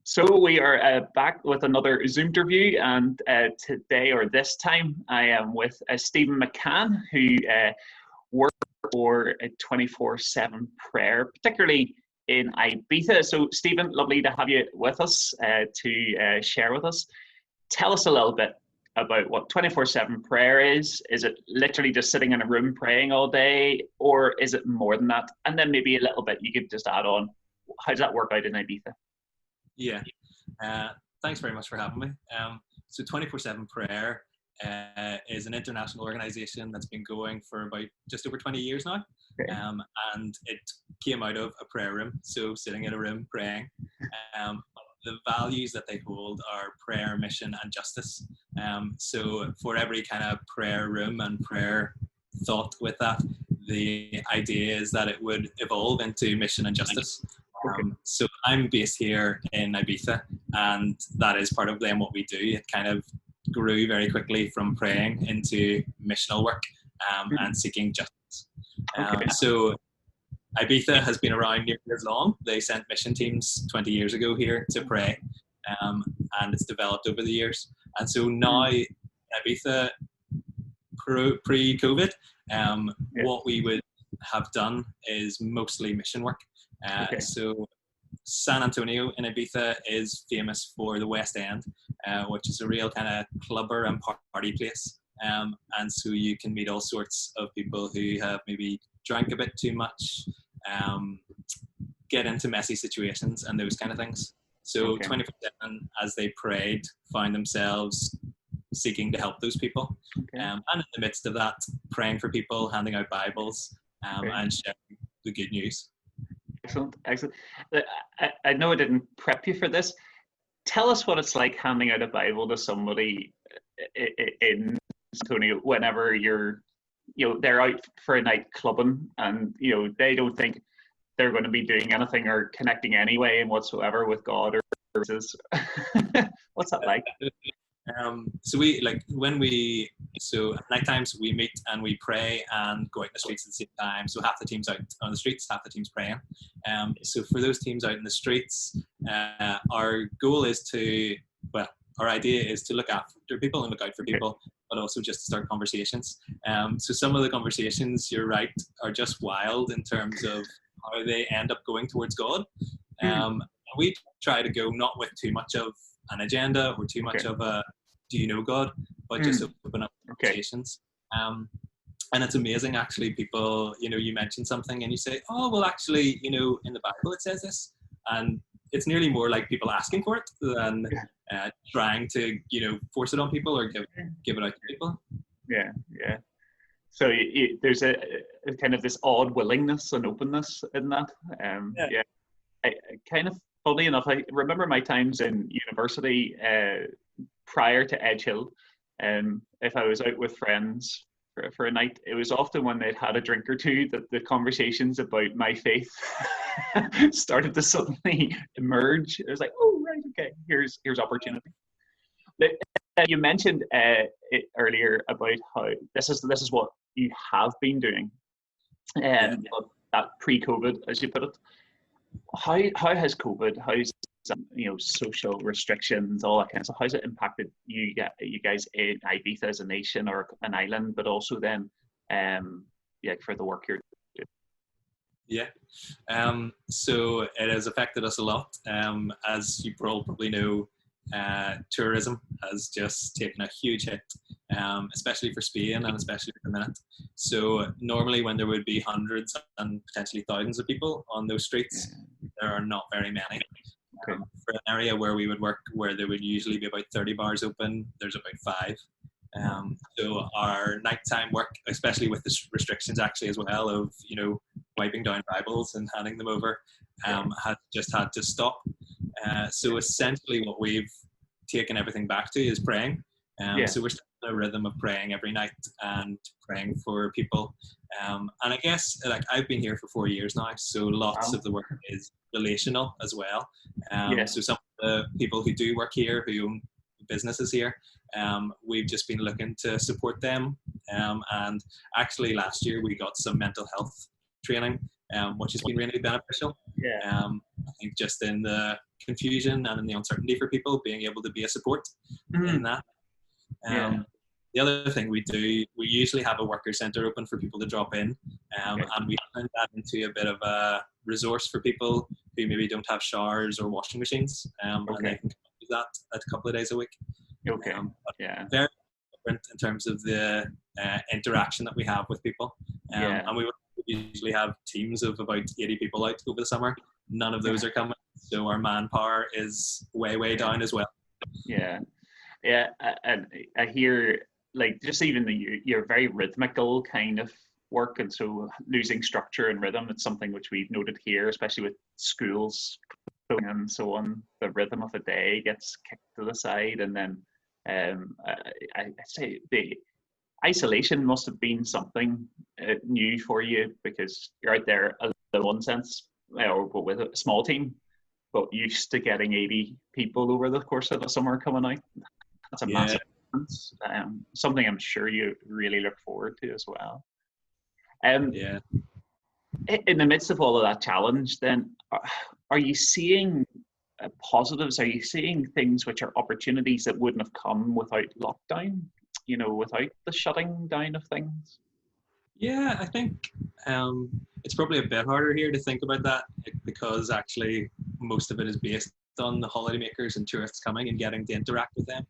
So we are back with another Zoomterview, and today, or this time, I am with Stephen McCann, who works for a 24/7 prayer, particularly in Ibiza. So Stephen, lovely to have you with us to share with us. Tell us a little bit about what 24/7 prayer is. Is it literally just sitting in a room praying all day, or is it more than that? And then maybe a little bit you could just add on. How does that work out in Ibiza? Yeah, thanks very much for having me. So 24/7 Prayer is an international organisation that's been going for about just over 20 years now. Okay. And it came out of a prayer room, so sitting in a room praying. The values that they hold are prayer, mission and justice. So for every kind of prayer room and prayer thought with that, the idea is that it would evolve into mission and justice. So I'm based here in Ibiza, and that is part of then what we do. It kind of grew very quickly from praying into missional work and seeking justice. So Ibiza has been around nearly as long. They sent mission teams 20 years ago here to pray, and it's developed over the years. And so now Ibiza, pre-COVID, what we would have done is mostly mission work. So San Antonio in Ibiza is famous for the West End, which is a real kind of clubber and party place. And so you can meet all sorts of people who have maybe drank a bit too much, get into messy situations and those kind of things. So 24/7, as they prayed, found themselves seeking to help those people. And in the midst of that, praying for people, handing out Bibles, and sharing the good news. Excellent. I know I didn't prep you for this. Tell us what it's like handing out a Bible to somebody in Antonio whenever they're out for a night clubbing, and they don't think they're going to be doing anything or connecting anyway in whatsoever with God or services. What's that like? So at night times we meet and we pray and go out in the streets at the same time. So half the team's out on the streets, half the team's praying. So for those teams out in the streets, our goal is our idea is to look after people and look out for people, but also just to start conversations. So some of the conversations, you're right, are just wild in terms of how they end up going towards God. We try to go not with too much of an agenda or too much of a do you know God, but just open up conversations. And it's amazing actually, people, you mention something and you say, oh well actually, in the Bible it says this, and it's nearly more like people asking for it than trying to force it on people or give it out to people. So there's a kind of this odd willingness and openness in that. I kind of, funny enough, I remember my times in university prior to Edge Hill. If I was out with friends for a night, it was often when they'd had a drink or two that the conversations about my faith started to suddenly emerge. It was like, oh right, okay, here's opportunity. But, you mentioned it earlier about how this is what you have been doing, but that pre-COVID, as you put it. How has COVID, how's social restrictions, all that kind of stuff, how's it impacted you guys in Ibiza as a nation or an island, but also then for the work you're doing? So it has affected us a lot. As you probably know, tourism has just taken a huge hit, especially for Spain and especially at the minute. So normally when there would be hundreds and potentially thousands of people on those streets, there are not very many. For an area where we would work, where there would usually be about 30 bars open, there's about 5. So our nighttime work, especially with the restrictions actually as well of wiping down Bibles and handing them over, has just had to stop. So essentially what we've taken everything back to is praying. So we're still in a rhythm of praying every night and praying for people. And I guess I've been here for 4 years now, so lots of the work is relational as well. So some of the people who do work here, who own businesses here, we've just been looking to support them. And actually last year we got some mental health training, which has been really beneficial. I think just in the confusion and in the uncertainty for people, being able to be a support in that. The other thing we do, we usually have a worker centre open for people to drop in, and we turn that into a bit of a resource for people who maybe don't have showers or washing machines, and they can do that a couple of days a week. Very different in terms of the interaction that we have with people, and we would usually have teams of about 80 people out over the summer. None of those are coming, so our manpower is way down as well. And I hear, like, just even your very rhythmical kind of work, and so losing structure and rhythm, it's something which we've noted here, especially with schools and so on. The rhythm of the day gets kicked to the side, and then I say the isolation must have been something new for you, because you're out there in one sense, or with a small team, but used to getting 80 people over the course of the summer coming out. That's a massive difference. Something I'm sure you really look forward to as well. In the midst of all of that challenge, then, are you seeing positives? Are you seeing things which are opportunities that wouldn't have come without lockdown? Without the shutting down of things? Yeah, I think it's probably a bit harder here to think about that, because actually most of it is based on the holidaymakers and tourists coming and getting to interact with them.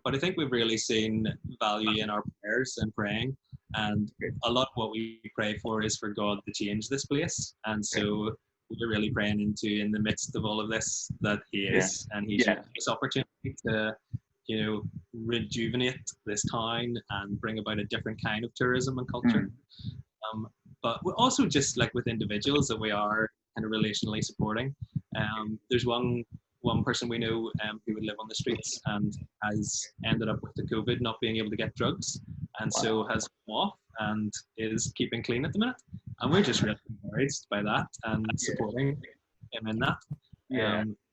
But I think we've really seen value in our prayers and praying, and a lot of what we pray for is for God to change this place. And so we're really praying into, in the midst of all of this, that He is, and He's using this opportunity to, rejuvenate this town and bring about a different kind of tourism and culture. But we're also, just like with individuals that we are kind of relationally supporting. There's one person we know who would live on the streets and has ended up with the COVID, not being able to get drugs, and so has come off and is keeping clean at the minute. And we're just really encouraged by that and supporting him in that.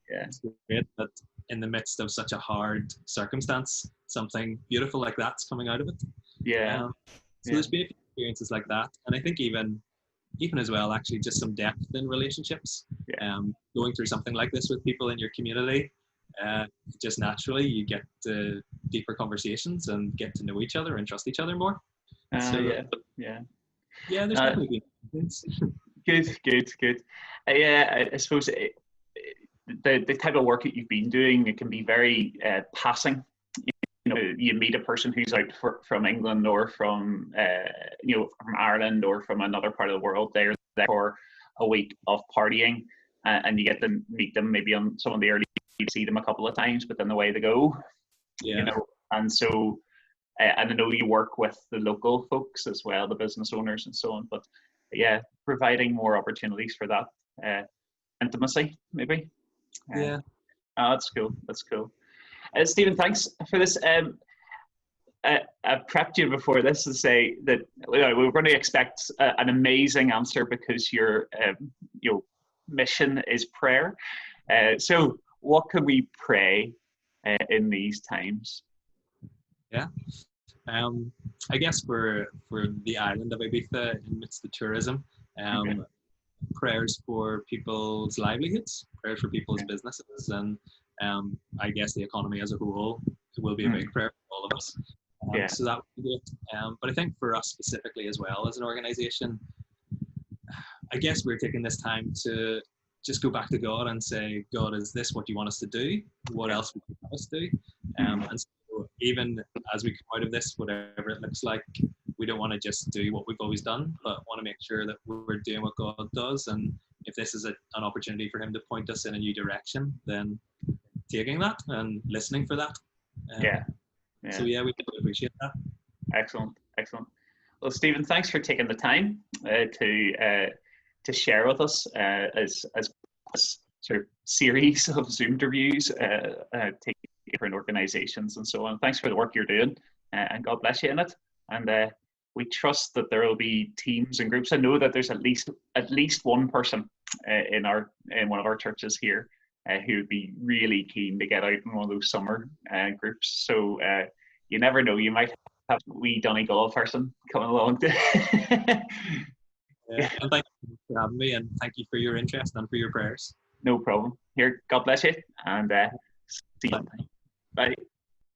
It's great that in the midst of such a hard circumstance, something beautiful like that's coming out of it. So there's been a few experiences like that, and I think even as well, actually, just some depth in relationships. Going through something like this with people in your community, just naturally you get deeper conversations and get to know each other and trust each other more. There's definitely been things. Good. I suppose the type of work that you've been doing, it can be very passing. You meet a person who's out from England or from from Ireland or from another part of the world. They're there for a week of partying, and you get to meet them maybe on some of the early. You see them a couple of times, but then away they go. And so, and I know you work with the local folks as well, the business owners and so on. But providing more opportunities for that intimacy, maybe. That's cool. Stephen, thanks for this. I prepped you before this to say that we were going to expect an amazing answer, because your mission is prayer. So what can we pray in these times? I guess for the island of Ibiza, in midst of tourism, prayers for people's livelihoods, prayers for people's businesses, and I guess the economy as a whole will be a big prayer for all of us. So that would be great. But I think for us specifically as well as an organisation, I guess we're taking this time to just go back to God and say, God, is this what you want us to do? What else would you have us do? And so even as we come out of this, whatever it looks like, we don't want to just do what we've always done, but want to make sure that we're doing what God does. And if this is an opportunity for Him to point us in a new direction, then taking that and listening for that. So we really appreciate that. Excellent. Well, Stephen, thanks for taking the time to share with us as sort of series of Zoomterviews, taking different organisations and so on. Thanks for the work you're doing, and God bless you in it. And we trust that there will be teams and groups. I know that there's at least one person in one of our churches here who would be really keen to get out in one of those summer groups. So you never know, you might have a wee Donegal person coming along. And thank you for having me, and thank you for your interest and for your prayers. No problem. Here, God bless you, and see you sometime. Bye.